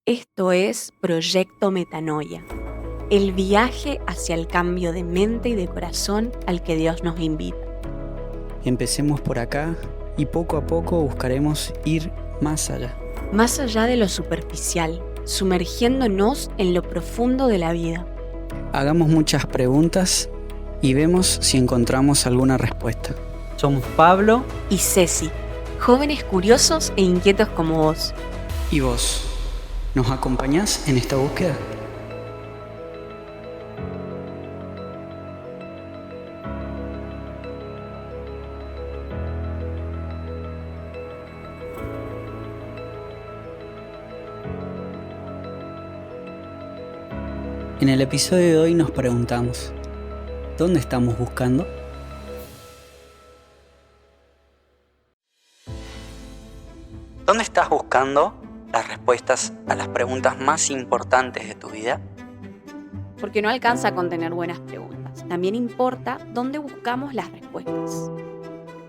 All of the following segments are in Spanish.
Esto es Proyecto Metanoia, el viaje hacia el cambio de mente y de corazón al que Dios nos invita. Empecemos por acá y poco a poco buscaremos ir más allá. Más allá de lo superficial, sumergiéndonos en lo profundo de la vida. Hagamos muchas preguntas y vemos si encontramos alguna respuesta. Somos Pablo Y Ceci, jóvenes curiosos e inquietos como vos. ¿Y vos? ¿Nos acompañás en esta búsqueda? En el episodio de hoy nos preguntamos, ¿dónde estamos buscando? ¿Dónde estás buscando las respuestas a las preguntas más importantes de tu vida? Porque no alcanza con tener buenas preguntas. También importa dónde buscamos las respuestas.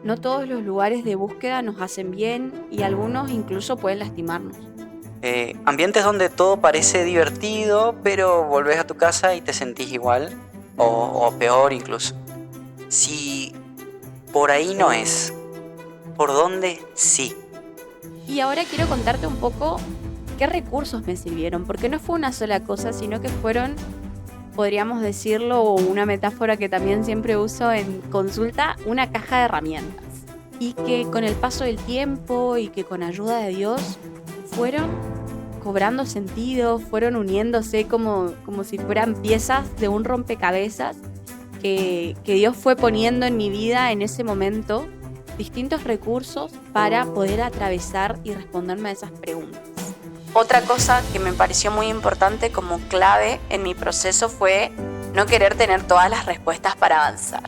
No todos los lugares de búsqueda nos hacen bien y algunos incluso pueden lastimarnos. Ambientes donde todo parece divertido, pero volvés a tu casa y te sentís igual, o peor incluso. Si por ahí no es, ¿por dónde sí? Y ahora quiero contarte un poco qué recursos me sirvieron, porque no fue una sola cosa, sino que fueron, podríamos decirlo, o una metáfora que también siempre uso en consulta, una caja de herramientas. Y que con el paso del tiempo y que con ayuda de Dios fueron cobrando sentido, fueron uniéndose como si fueran piezas de un rompecabezas que Dios fue poniendo en mi vida en ese momento, distintos recursos para poder atravesar y responderme a esas preguntas. Otra cosa que me pareció muy importante como clave en mi proceso fue no querer tener todas las respuestas para avanzar.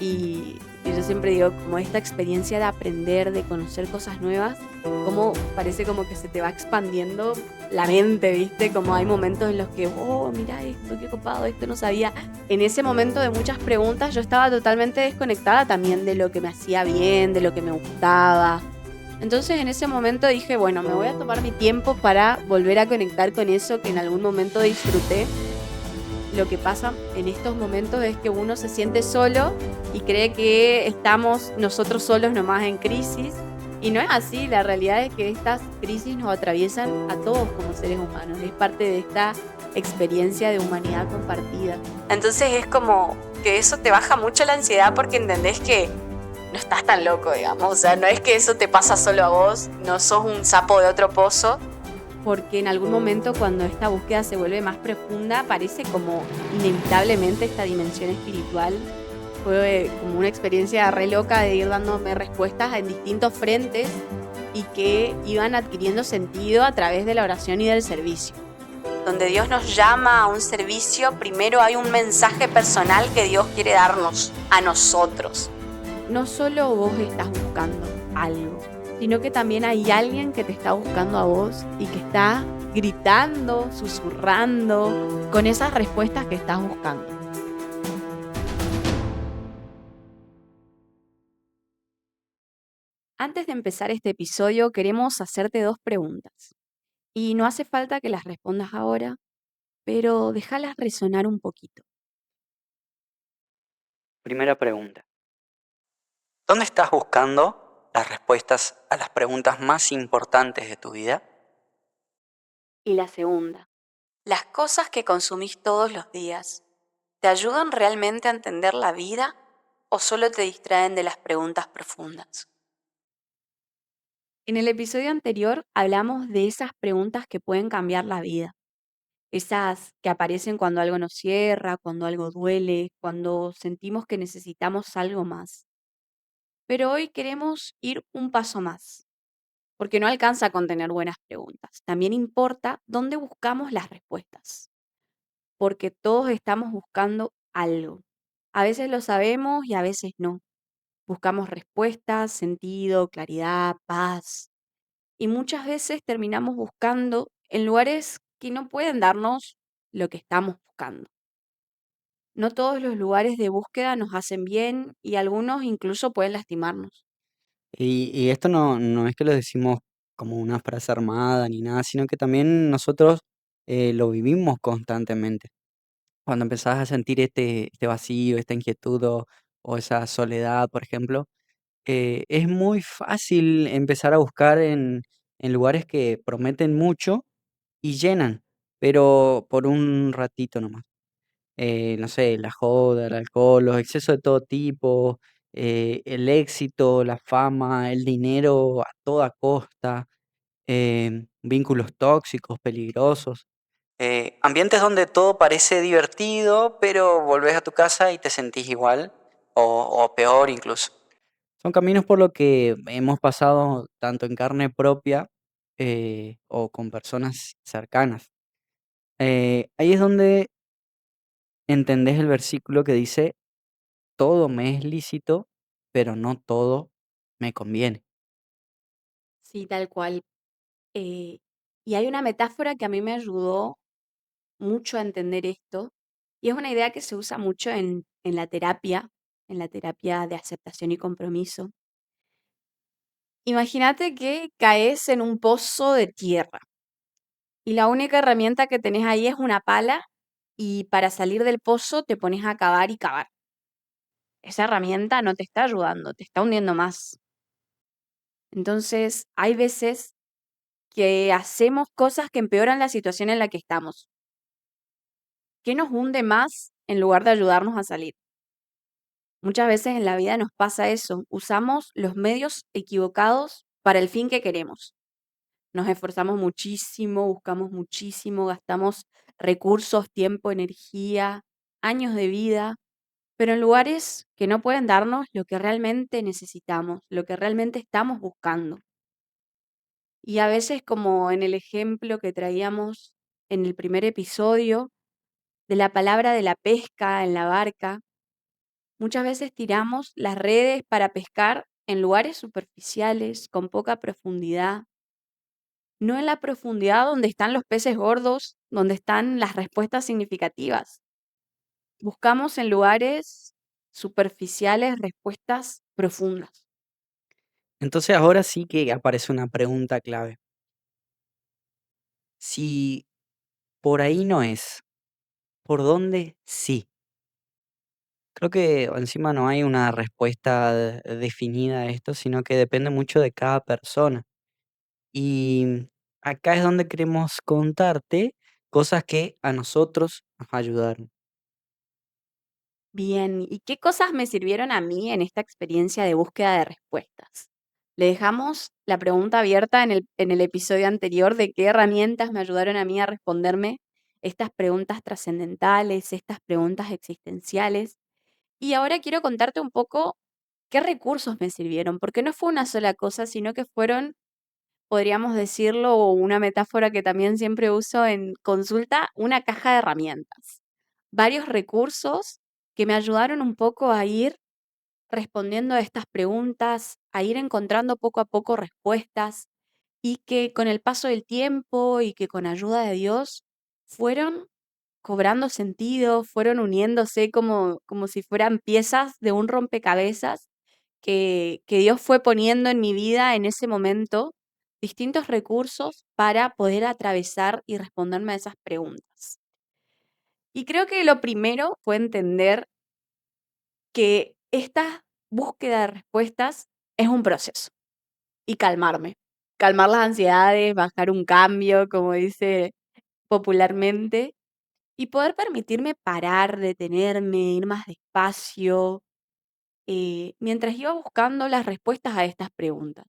Y yo siempre digo, como esta experiencia de aprender, de conocer cosas nuevas, como parece como que se te va expandiendo la mente, ¿viste? Como hay momentos en los que, oh, mira esto, qué copado, esto no sabía. En ese momento de muchas preguntas yo estaba totalmente desconectada también de lo que me hacía bien, de lo que me gustaba. Entonces en ese momento dije, bueno, me voy a tomar mi tiempo para volver a conectar con eso que en algún momento disfruté. Lo que pasa en estos momentos es que uno se siente solo y cree que estamos nosotros solos nomás en crisis. Y no es así, la realidad es que estas crisis nos atraviesan a todos como seres humanos. Es parte de esta experiencia de humanidad compartida. Entonces es como que eso te baja mucho la ansiedad porque entendés que no estás tan loco, digamos. O sea, no es que eso te pasa solo a vos, no sos un sapo de otro pozo. Porque en algún momento cuando esta búsqueda se vuelve más profunda, parece como inevitablemente esta dimensión espiritual. Fue como una experiencia re loca de ir dándome respuestas en distintos frentes y que iban adquiriendo sentido a través de la oración y del servicio. Donde Dios nos llama a un servicio, primero hay un mensaje personal que Dios quiere darnos a nosotros. No solo vos estás buscando algo, sino que también hay alguien que te está buscando a vos y que está gritando, susurrando con esas respuestas que estás buscando. Antes de empezar este episodio, queremos hacerte dos preguntas. Y no hace falta que las respondas ahora, pero déjalas resonar un poquito. Primera pregunta. ¿Dónde estás buscando las respuestas a las preguntas más importantes de tu vida? Y la segunda, ¿las cosas que consumís todos los días te ayudan realmente a entender la vida o solo te distraen de las preguntas profundas? En el episodio anterior hablamos de esas preguntas que pueden cambiar la vida, esas que aparecen cuando algo nos cierra, cuando algo duele, cuando sentimos que necesitamos algo más. Pero hoy queremos ir un paso más, porque no alcanza con tener buenas preguntas. También importa dónde buscamos las respuestas, porque todos estamos buscando algo. A veces lo sabemos y a veces no. Buscamos respuestas, sentido, claridad, paz. Y muchas veces terminamos buscando en lugares que no pueden darnos lo que estamos buscando. No todos los lugares de búsqueda nos hacen bien y algunos incluso pueden lastimarnos. Y esto no es que lo decimos como una frase armada ni nada, sino que también nosotros lo vivimos constantemente. Cuando empezás a sentir este vacío, esta inquietud o esa soledad, por ejemplo, es muy fácil empezar a buscar en lugares que prometen mucho y llenan, pero por un ratito nomás. No sé, la joda, el alcohol, los excesos de todo tipo, el éxito, la fama, el dinero a toda costa, vínculos tóxicos, peligrosos. Ambientes donde todo parece divertido, pero volvés a tu casa y te sentís igual o peor incluso. Son caminos por lo que hemos pasado tanto en carne propia o con personas cercanas. Ahí es donde entendés el versículo que dice, todo me es lícito, pero no todo me conviene. Sí, tal cual. Eh, y hay una metáfora que a mí me ayudó mucho a entender esto, y es una idea que se usa mucho en la terapia de aceptación y compromiso. Imagínate que caes en un pozo de tierra y la única herramienta que tenés ahí es una pala y para salir del pozo te pones a cavar y cavar. Esa herramienta no te está ayudando, te está hundiendo más. Entonces, hay veces que hacemos cosas que empeoran la situación en la que estamos. ¿Qué nos hunde más en lugar de ayudarnos a salir? Muchas veces en la vida nos pasa eso, usamos los medios equivocados para el fin que queremos. Nos esforzamos muchísimo, buscamos muchísimo, gastamos recursos, tiempo, energía, años de vida, pero en lugares que no pueden darnos lo que realmente necesitamos, lo que realmente estamos buscando. Y a veces, como en el ejemplo que traíamos en el primer episodio, de la palabra de la pesca en la barca, muchas veces tiramos las redes para pescar en lugares superficiales, con poca profundidad, no en la profundidad donde están los peces gordos, donde están las respuestas significativas. Buscamos en lugares superficiales respuestas profundas. Entonces ahora sí que aparece una pregunta clave. Si por ahí no es, ¿por dónde sí? Creo que encima no hay una respuesta definida a esto, sino que depende mucho de cada persona. Y acá es donde queremos contarte cosas que a nosotros nos ayudaron. Bien, ¿y qué cosas me sirvieron a mí en esta experiencia de búsqueda de respuestas? Le dejamos la pregunta abierta en el episodio anterior de qué herramientas me ayudaron a mí a responderme estas preguntas trascendentales, estas preguntas existenciales. Y ahora quiero contarte un poco qué recursos me sirvieron, porque no fue una sola cosa, sino que fueron, podríamos decirlo, o una metáfora que también siempre uso en consulta, una caja de herramientas. Varios recursos que me ayudaron un poco a ir respondiendo a estas preguntas, a ir encontrando poco a poco respuestas y que con el paso del tiempo y que con ayuda de Dios fueron cobrando sentido, fueron uniéndose como si fueran piezas de un rompecabezas que Dios fue poniendo en mi vida en ese momento, distintos recursos para poder atravesar y responderme a esas preguntas. Y creo que lo primero fue entender que esta búsqueda de respuestas es un proceso y calmarme. Calmar las ansiedades, bajar un cambio, como dice popularmente, y poder permitirme parar, detenerme, ir más despacio, mientras iba buscando las respuestas a estas preguntas.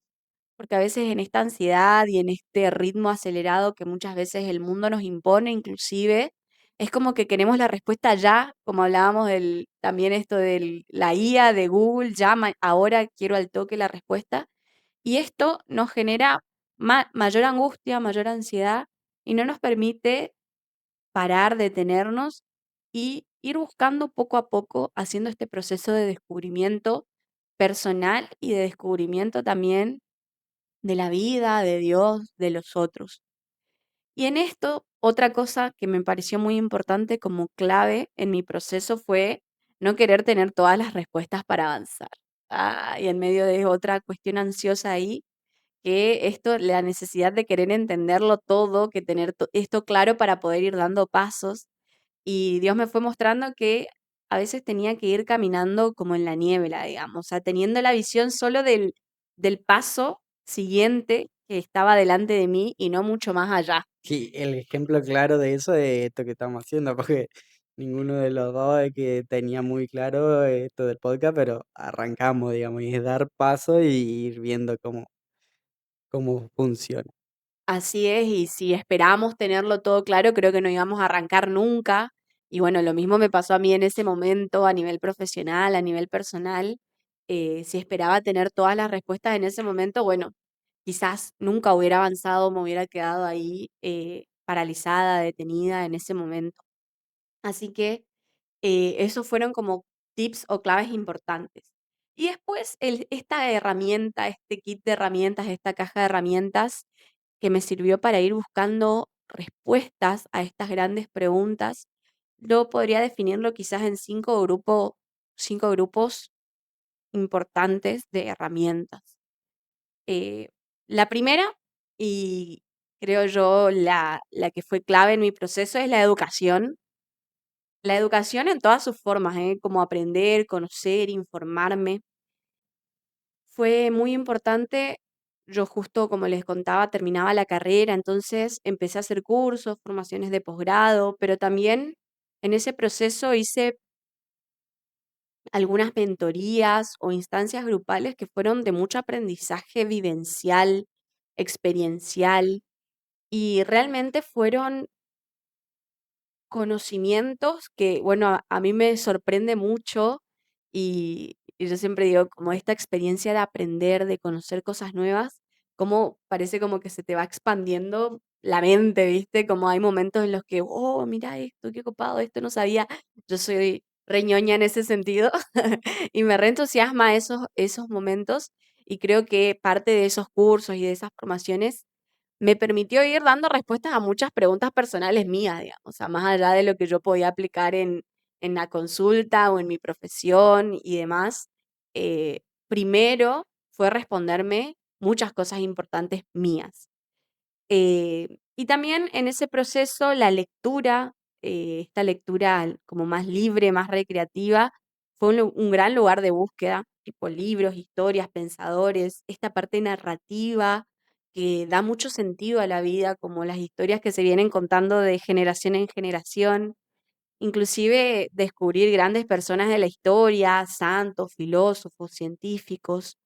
Porque a veces en esta ansiedad y en este ritmo acelerado que muchas veces el mundo nos impone, inclusive, es como que queremos la respuesta ya, como hablábamos también esto de la IA de Google, ya ahora quiero al toque la respuesta. Y esto nos genera mayor angustia, mayor ansiedad y no nos permite parar, detenernos y ir buscando poco a poco, haciendo este proceso de descubrimiento personal y de descubrimiento también de la vida, de Dios, de los otros. Y en esto, otra cosa que me pareció muy importante como clave en mi proceso fue no querer tener todas las respuestas para avanzar. Y en medio de otra cuestión ansiosa ahí, que esto, la necesidad de querer entenderlo todo, que tener esto claro para poder ir dando pasos. Y Dios me fue mostrando que a veces tenía que ir caminando como en la niebla, digamos, o sea, teniendo la visión solo del paso siguiente que estaba delante de mí y no mucho más allá. Sí, el ejemplo claro de eso es esto que estamos haciendo, porque ninguno de los dos es que tenía muy claro esto del podcast, pero arrancamos, digamos, y es dar paso y ir viendo cómo funciona. Así es, y si esperábamos tenerlo todo claro, creo que no íbamos a arrancar nunca. Y bueno, lo mismo me pasó a mí en ese momento a nivel profesional, a nivel personal. Si esperaba tener todas las respuestas en ese momento, bueno, quizás nunca hubiera avanzado, me hubiera quedado ahí paralizada, detenida en ese momento. Así que esos fueron como tips o claves importantes. Y después esta herramienta, este kit de herramientas, esta caja de herramientas que me sirvió para ir buscando respuestas a estas grandes preguntas, yo podría definirlo quizás en cinco grupos importantes de herramientas. Eh, la primera, y creo yo la que fue clave en mi proceso, es la educación. La educación en todas sus formas, como aprender, conocer, informarme. Fue muy importante. Yo justo, como les contaba, terminaba la carrera, entonces empecé a hacer cursos, formaciones de posgrado, pero también en ese proceso hice algunas mentorías o instancias grupales que fueron de mucho aprendizaje vivencial, experiencial, y realmente fueron conocimientos que, bueno, a mí me sorprende mucho y yo siempre digo, como esta experiencia de aprender, de conocer cosas nuevas, como parece como que se te va expandiendo la mente, ¿viste? Como hay momentos en los que, oh, mira esto, qué copado, esto no sabía. Yo soy reñoña en ese sentido y me reentusiasma esos momentos y creo que parte de esos cursos y de esas formaciones me permitió ir dando respuestas a muchas preguntas personales mías, digamos, o sea, más allá de lo que yo podía aplicar en la consulta o en mi profesión y demás. Primero fue responderme muchas cosas importantes mías. Y también en ese proceso la lectura, esta lectura como más libre, más recreativa, fue un gran lugar de búsqueda, tipo libros, historias, pensadores, esta parte narrativa que da mucho sentido a la vida, como las historias que se vienen contando de generación en generación, inclusive descubrir grandes personas de la historia, santos, filósofos, científicos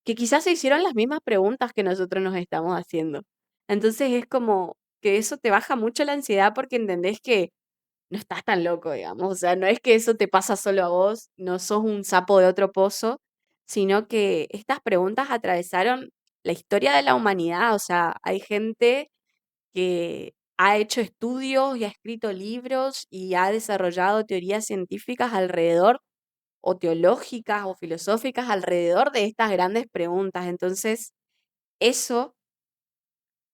que quizás se hicieron las mismas preguntas que nosotros nos estamos haciendo. Entonces es como que eso te baja mucho la ansiedad porque entendés que no estás tan loco, digamos. O sea, no es que eso te pasa solo a vos, no sos un sapo de otro pozo, sino que estas preguntas atravesaron la historia de la humanidad. O sea, hay gente que ha hecho estudios y ha escrito libros y ha desarrollado teorías científicas alrededor o teológicas o filosóficas alrededor de estas grandes preguntas. Entonces, eso,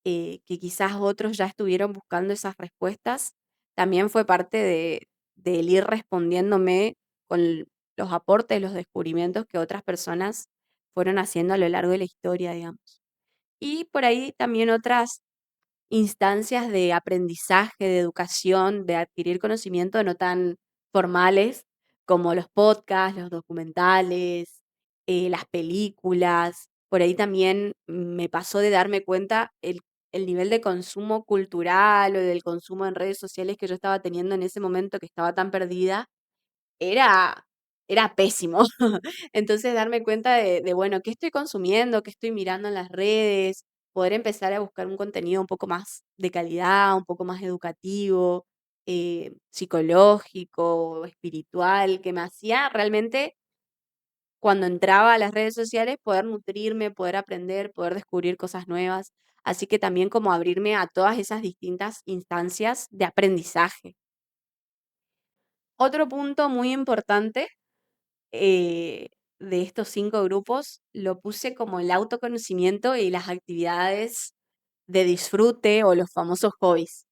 que quizás otros ya estuvieron buscando esas respuestas, también fue parte del ir respondiéndome con los aportes, los descubrimientos que otras personas fueron haciendo a lo largo de la historia, digamos. Y por ahí también otras instancias de aprendizaje, de educación, de adquirir conocimiento no tan formales como los podcasts, los documentales, las películas. Por ahí también me pasó de darme cuenta el nivel de consumo cultural o del consumo en redes sociales que yo estaba teniendo en ese momento que estaba tan perdida era, era pésimo. Entonces darme cuenta bueno, qué estoy consumiendo, qué estoy mirando en las redes, poder empezar a buscar un contenido un poco más de calidad, un poco más educativo, psicológico, espiritual, que me hacía realmente cuando entraba a las redes sociales poder nutrirme, poder aprender, poder descubrir cosas nuevas. Así que también como abrirme a todas esas distintas instancias de aprendizaje. Otro punto muy importante eh, de estos 5 grupos lo puse como el autoconocimiento y las actividades de disfrute o los famosos hobbies.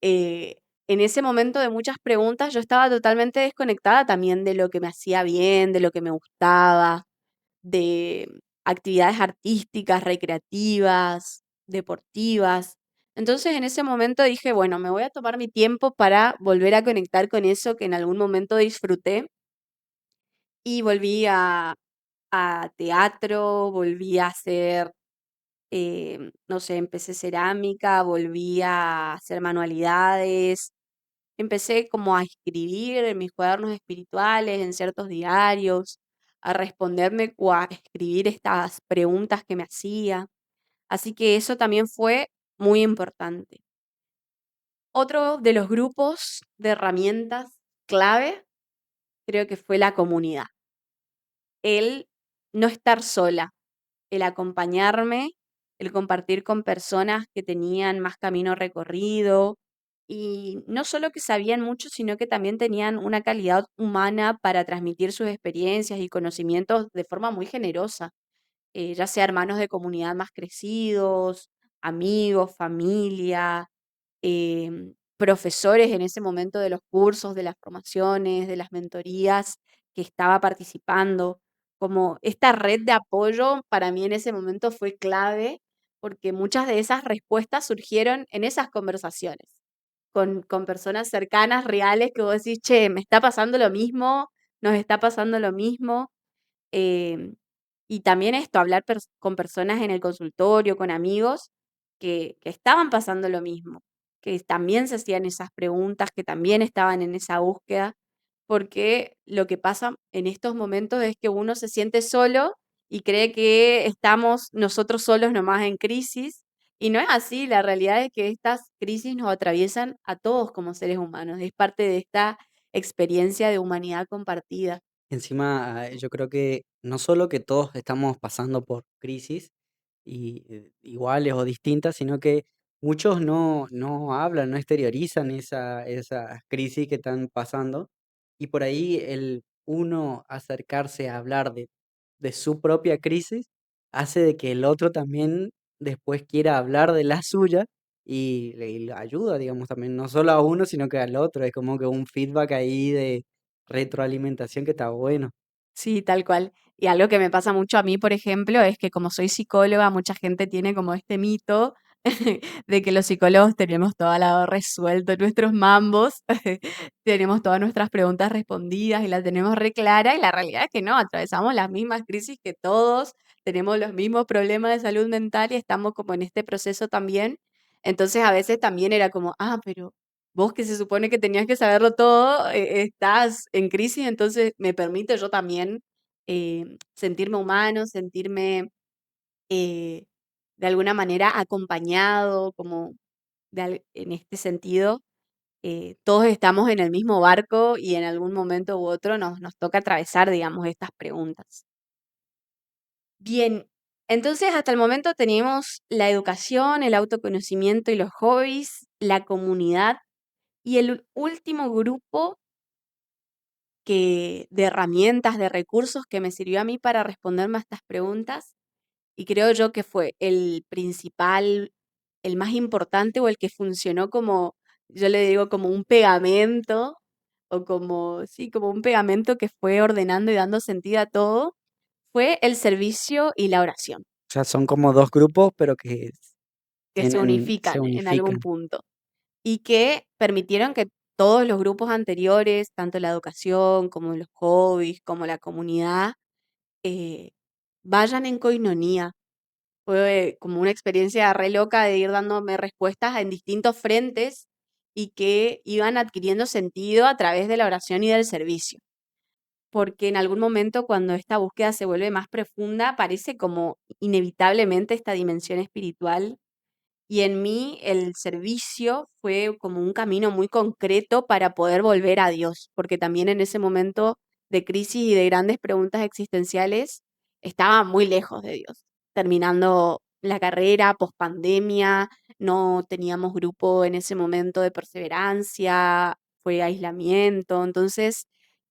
Eh, en ese momento de muchas preguntas yo estaba totalmente desconectada también de lo que me hacía bien, de lo que me gustaba, actividades artísticas, recreativas, deportivas. Entonces en ese momento dije, bueno, me voy a tomar mi tiempo para volver a conectar con eso que en algún momento disfruté y volví a teatro, volví a hacer, no sé, empecé cerámica, volví a hacer manualidades, empecé como a escribir en mis cuadernos espirituales, en ciertos diarios, a responderme o a escribir estas preguntas que me hacía. Así que eso también fue muy importante. Otro de los grupos de herramientas clave creo que fue la comunidad. El no estar sola, el acompañarme, el compartir con personas que tenían más camino recorrido y no solo que sabían mucho, sino que también tenían una calidad humana para transmitir sus experiencias y conocimientos de forma muy generosa, ya sea hermanos de comunidad más crecidos, amigos, familia, profesores en ese momento de los cursos, de las formaciones, de las mentorías que estaba participando. Como esta red de apoyo para mí en ese momento fue clave porque muchas de esas respuestas surgieron en esas conversaciones con personas cercanas, reales, que vos decís, che, me está pasando lo mismo, nos está pasando lo mismo. Em, y también esto, hablar con personas en el consultorio, con amigos que estaban pasando lo mismo, que también se hacían esas preguntas, que también estaban en esa búsqueda, porque lo que pasa en estos momentos es que uno se siente solo y cree que estamos nosotros solos nomás en crisis, y no es así, la realidad es que estas crisis nos atraviesan a todos como seres humanos, es parte de esta experiencia de humanidad compartida. Encima, yo creo que no solo que todos estamos pasando por crisis iguales o distintas, sino que muchos no hablan, no exteriorizan esas crisis que están pasando. Y por ahí el uno acercarse a hablar de su propia crisis hace de que el otro también después quiera hablar de la suya y le ayuda, digamos, también, no solo a uno, sino que al otro. Es como que un feedback ahí de retroalimentación que está bueno. Sí, tal cual. Y algo que me pasa mucho a mí, por ejemplo, es que como soy psicóloga, mucha gente tiene como este mito de que los psicólogos tenemos todo al lado resuelto, nuestros mambos, tenemos todas nuestras preguntas respondidas y las tenemos re claras, y la realidad es que no, atravesamos las mismas crisis que todos, tenemos los mismos problemas de salud mental y estamos como en este proceso también. Entonces a veces también era como, ah, pero vos que se supone que tenías que saberlo todo, estás en crisis, entonces me permite yo también sentirme humano, sentirme eh, de alguna manera acompañado, como en este sentido, todos estamos en el mismo barco y en algún momento u otro nos toca atravesar, digamos, estas preguntas. Bien, entonces hasta el momento tenemos la educación, el autoconocimiento y los hobbies, la comunidad y el último grupo de herramientas, de recursos que me sirvió a mí para responderme a estas preguntas, y creo yo que fue el principal, el más importante o el que funcionó como, yo le digo como un pegamento o como, sí, como un pegamento que fue ordenando y dando sentido a todo, fue el servicio y la oración, O sea, son como 2 grupos, pero que que se se unifican en algún unifican. punto y que permitieron que todos los grupos anteriores, tanto la educación como los hobbies, como la comunidad, eh, vayan en coinonía. Fue como una experiencia re loca de ir dándome respuestas en distintos frentes y que iban adquiriendo sentido a través de la oración y del servicio. Porque en algún momento cuando esta búsqueda se vuelve más profunda, aparece como inevitablemente esta dimensión espiritual, y en mí el servicio fue como un camino muy concreto para poder volver a Dios, porque también en ese momento de crisis y de grandes preguntas existenciales estaba muy lejos de Dios. Terminando la carrera, post pandemia, no teníamos grupo en ese momento de perseverancia, fue aislamiento, entonces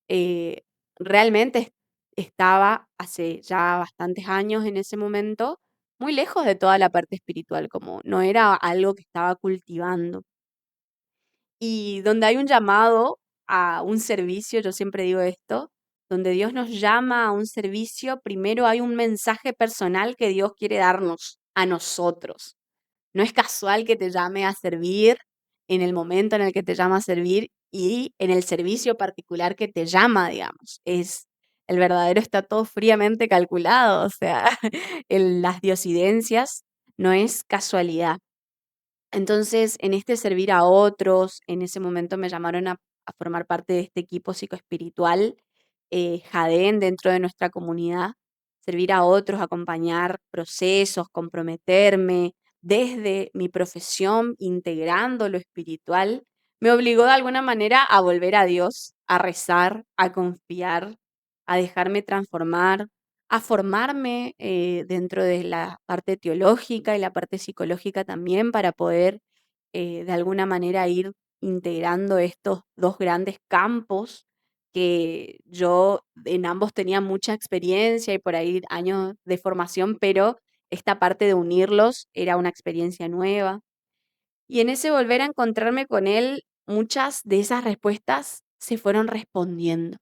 eh, realmente estaba hace ya bastantes años en ese momento muy lejos de toda la parte espiritual, como no era algo que estaba cultivando. Y donde hay un llamado a un servicio, yo siempre digo esto, donde Dios nos llama a un servicio, primero hay un mensaje personal que Dios quiere darnos a nosotros. No es casual que te llame a servir en el momento en el que te llama a servir y en el servicio particular que te llama, digamos. El verdadero está todo fríamente calculado, o sea, las diosidencias no es casualidad. Entonces, en este servir a otros, en ese momento me llamaron a formar parte de este equipo psicoespiritual, Jaden, dentro de nuestra comunidad, servir a otros, acompañar procesos, comprometerme desde mi profesión, integrando lo espiritual, me obligó de alguna manera a volver a Dios, a rezar, a confiar, a dejarme transformar, a formarme dentro de la parte teológica y la parte psicológica también para poder de alguna manera ir integrando estos dos grandes campos que yo en ambos tenía mucha experiencia y por ahí años de formación, pero esta parte de unirlos era una experiencia nueva. Y en ese volver a encontrarme con él, muchas de esas respuestas se fueron respondiendo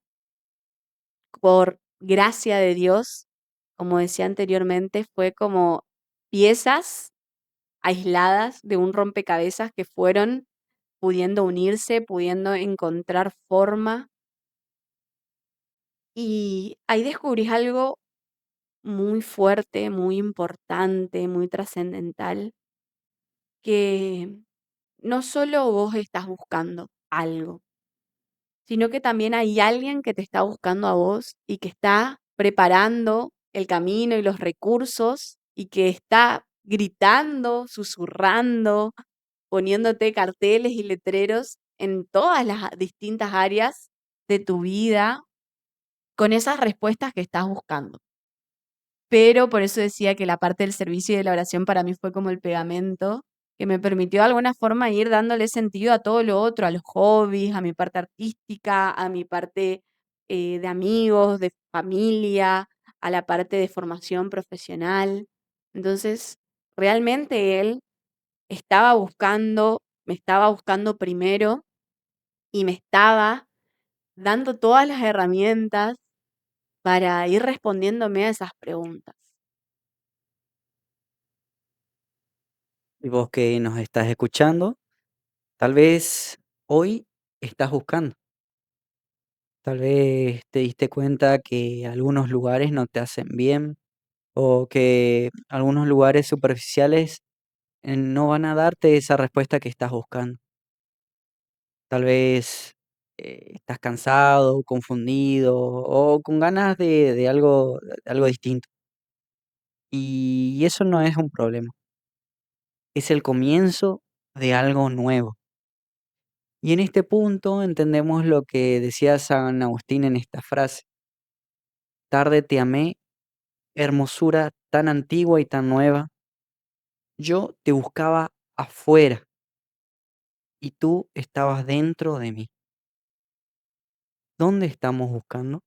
por gracia de Dios, como decía anteriormente, fue como piezas aisladas de un rompecabezas que fueron pudiendo unirse, pudiendo encontrar forma. Y ahí descubrís algo muy fuerte, muy importante, muy trascendental, que no solo vos estás buscando algo, sino que también hay alguien que te está buscando a vos y que está preparando el camino y los recursos y que está gritando, susurrando, poniéndote carteles y letreros en todas las distintas áreas de tu vida con esas respuestas que estás buscando. Pero por eso decía que la parte del servicio y de la oración para mí fue como el pegamento que me permitió de alguna forma ir dándole sentido a todo lo otro, a los hobbies, a mi parte artística, a mi parte de amigos, de familia, a la parte de formación profesional. Entonces, realmente él me estaba buscando primero y me estaba dando todas las herramientas para ir respondiéndome a esas preguntas. Y vos que nos estás escuchando, tal vez hoy estás buscando, tal vez te diste cuenta que algunos lugares no te hacen bien o que algunos lugares superficiales no van a darte esa respuesta que estás buscando. Tal vez estás cansado, confundido o con ganas de algo distinto. Y eso no es un problema, es el comienzo de algo nuevo. Y en este punto entendemos lo que decía San Agustín en esta frase: tarde te amé, hermosura tan antigua y tan nueva, yo te buscaba afuera y tú estabas dentro de mí. ¿Dónde estamos buscando?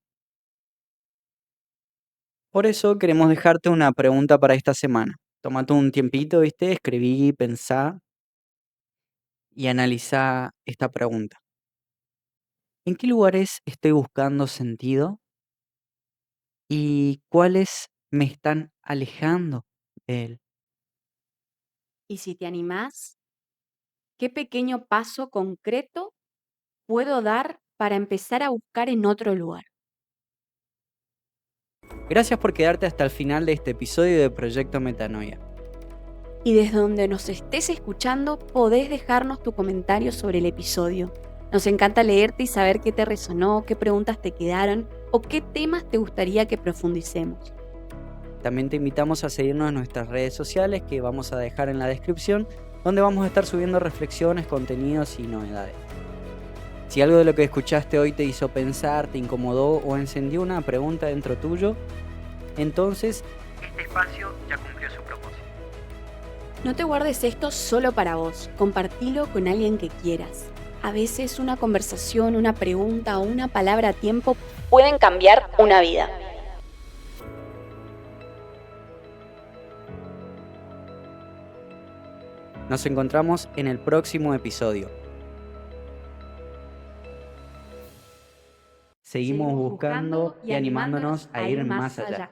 Por eso queremos dejarte una pregunta para esta semana. Tómate un tiempito, ¿viste? Escribí, pensá y analizá esta pregunta. ¿En qué lugares estoy buscando sentido y cuáles me están alejando de él? Y si te animás, ¿qué pequeño paso concreto puedo dar para empezar a buscar en otro lugar? Gracias por quedarte hasta el final de este episodio de Proyecto Metanoia. Y desde donde nos estés escuchando, podés dejarnos tu comentario sobre el episodio. Nos encanta leerte y saber qué te resonó, qué preguntas te quedaron o qué temas te gustaría que profundicemos. También te invitamos a seguirnos en nuestras redes sociales que vamos a dejar en la descripción, donde vamos a estar subiendo reflexiones, contenidos y novedades. Si algo de lo que escuchaste hoy te hizo pensar, te incomodó o encendió una pregunta dentro tuyo, entonces este espacio ya cumplió su propósito. No te guardes esto solo para vos, compartilo con alguien que quieras. A veces una conversación, una pregunta o una palabra a tiempo pueden cambiar una vida. Nos encontramos en el próximo episodio. seguimos buscando y animándonos a ir más allá.